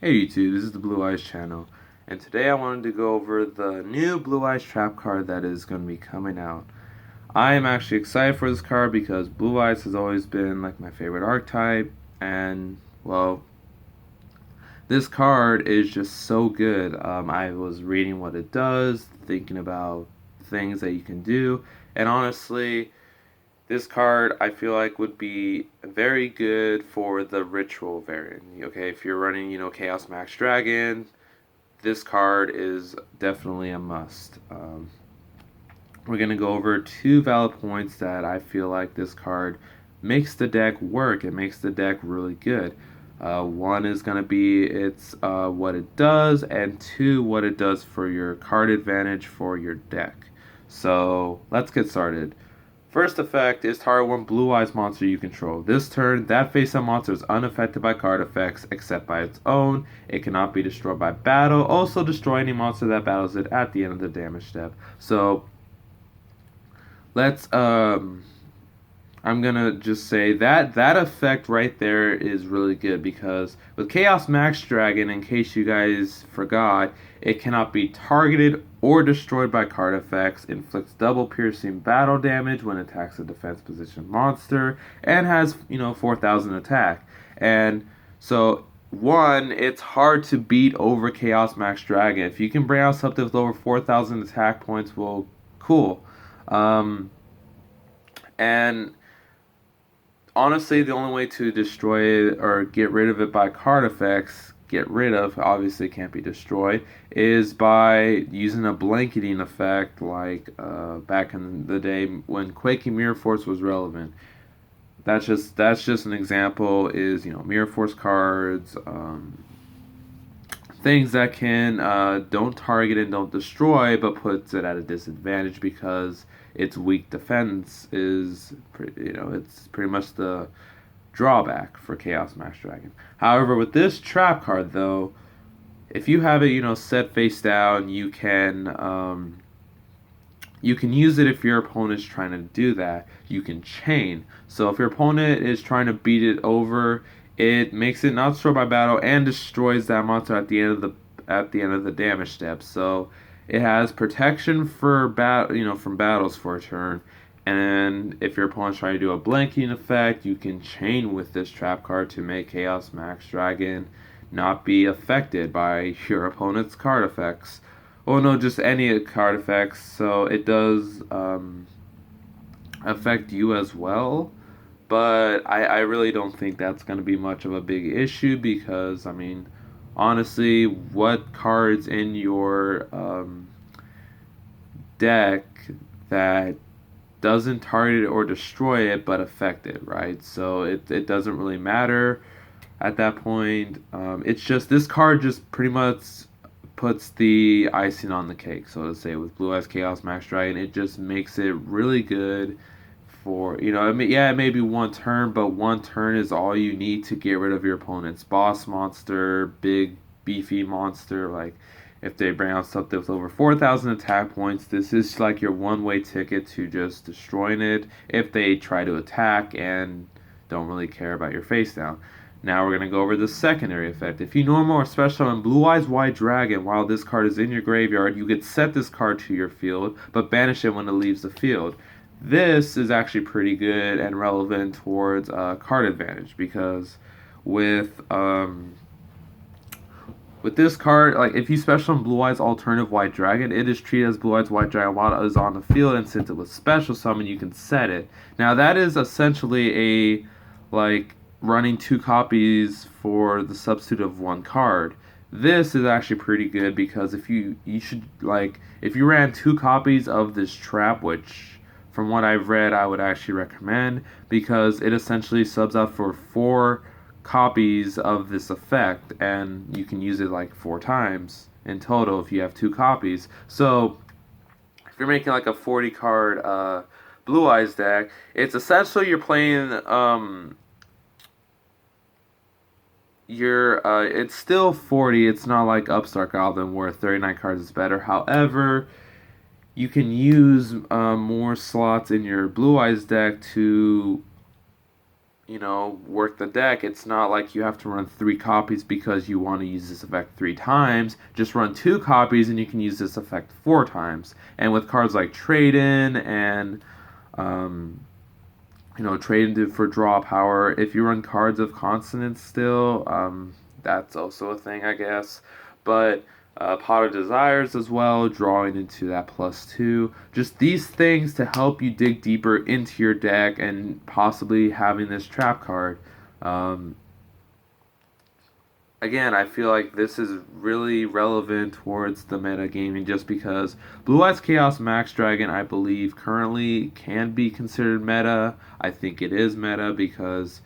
Hey YouTube, this is the Blue Eyes channel, and today I wanted to go over the new Blue Eyes trap card that is going to be coming out. I am actually excited for this card because Blue Eyes has always been like my favorite archetype, and well, this card is just so good. I was reading what it does, thinking about things that you can do, and honestly, this card I feel like would be very good for the ritual variant. Okay, if you're running, Chaos Max Dragon, this card is definitely a must. We're going to go over two valid points that I feel like this card makes the deck work. It makes the deck really good. One is going to be what it does, and two, what it does for your card advantage for your deck. So let's get started. First effect is target one Blue Eyes monster you control. This turn, that face-up monster is unaffected by card effects except by its own. It cannot be destroyed by battle. Also, destroy any monster that battles it at the end of the damage step. So, let's I'm gonna just say that effect right there is really good because with Chaos Max Dragon, in case you guys forgot, it cannot be targeted or destroyed by card effects, inflicts double piercing battle damage when attacks a defense position monster, and has 4,000 attack. And so one, it's hard to beat over Chaos Max Dragon. If you can bring out something with over 4,000 attack points, well, cool. And honestly, the only way to destroy it or get rid of it by card effects, obviously can't be destroyed, is by using a blanketing effect like back in the day when Quaking Mirror Force was relevant. That's just an example. Is Mirror Force cards, things that can don't target and don't destroy, but puts it at a disadvantage because its weak defense is it's pretty much the drawback for Chaos Max Dragon. However, with this trap card though, if you have it set face down, you can use it if your opponent's trying to do that. You can chain. So if your opponent is trying to beat it over, it makes it not destroyed by battle and destroys that monster at the end of the damage step. So it has protection for from battles for a turn. And if your opponent's trying to do a blanking effect, you can chain with this trap card to make Chaos Max Dragon not be affected by your opponent's card effects. Oh no, just any card effects. So it does affect you as well. But I really don't think that's going to be much of a big issue because, I mean, honestly, what cards in your deck that doesn't target it or destroy it but affect it, right? So it doesn't really matter at that point. It's just this card just pretty much puts the icing on the cake, so to say, with Blue Eyes Chaos Max Dragon. It just makes it really good for, I mean, yeah, it may be one turn, but one turn is all you need to get rid of your opponent's boss monster, big, beefy monster. Like, if they bring out something with over 4,000 attack points, this is like your one-way ticket to just destroying it if they try to attack and don't really care about your face down. Now we're going to go over the secondary effect. If you normal or special on Blue Eyes White Dragon while this card is in your graveyard, you could set this card to your field, but banish it when it leaves the field. This is actually pretty good and relevant towards card advantage because with with this card, like if you special on Blue Eyes Alternative White Dragon, it is treated as Blue Eyes White Dragon while it is on the field, and since it was special summon, you can set it. Now that is essentially a like running two copies for the substitute of one card. This is actually pretty good because if you ran two copies of this trap, which from what I've read I would actually recommend because it essentially subs out for four copies of this effect, and you can use it like four times in total if you have two copies. So if you're making like a 40 card Blue Eyes deck, it's essentially you're playing it's still 40. It's not like Upstart Goblin where 39 cards is better. However, you can use more slots in your Blue Eyes deck to work the deck. It's not like you have to run 3 copies because you want to use this effect 3 times. Just run 2 copies and you can use this effect 4 times. And with cards like Trade In and trade in for draw power, if you run cards of consonance still, that's also a thing, I guess. But Pot of Desires as well, drawing into that +2. Just these things to help you dig deeper into your deck and possibly having this trap card. Again, I feel like this is really relevant towards the meta gaming just because Blue Eyes Chaos Max Dragon, I believe, currently can be considered meta. I think it is meta because,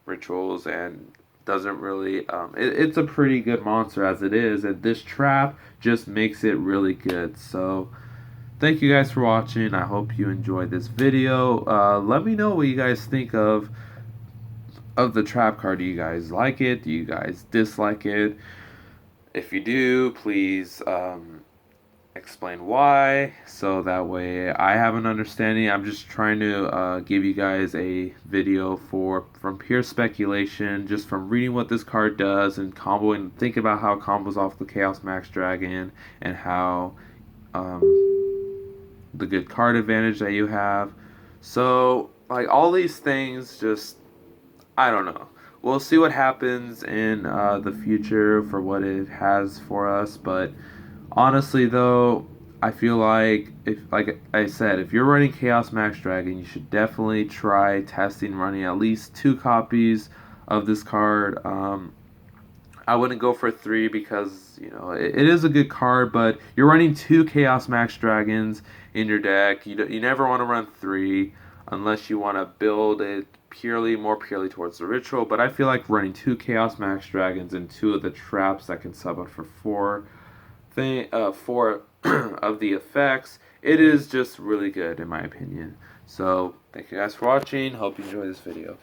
rituals and doesn't really, it's a pretty good monster as it is, and this trap just makes it really good. So, thank you guys for watching. I hope you enjoyed this video. Let me know what you guys think of the trap card. Do you guys like it? Do you guys dislike it? If you do, please explain why, so that way I have an understanding. I'm just trying to give you guys a video from pure speculation, just from reading what this card does and comboing, think about how it combos off the Chaos Max Dragon and how the good card advantage that you have. So like all these things, just I don't know. We'll see what happens in the future for what it has for us. But honestly, though, I feel like like I said, if you're running Chaos Max Dragon, you should definitely try testing running at least 2 copies of this card. I wouldn't go for 3 because it is a good card, but you're running 2 Chaos Max Dragons in your deck. You never want to run 3 unless you want to build it more purely towards the ritual. But I feel like running 2 Chaos Max Dragons and 2 of the traps that can sub out for 4 of the effects, it is just really good in my opinion. So thank you guys for watching. Hope you enjoy this video.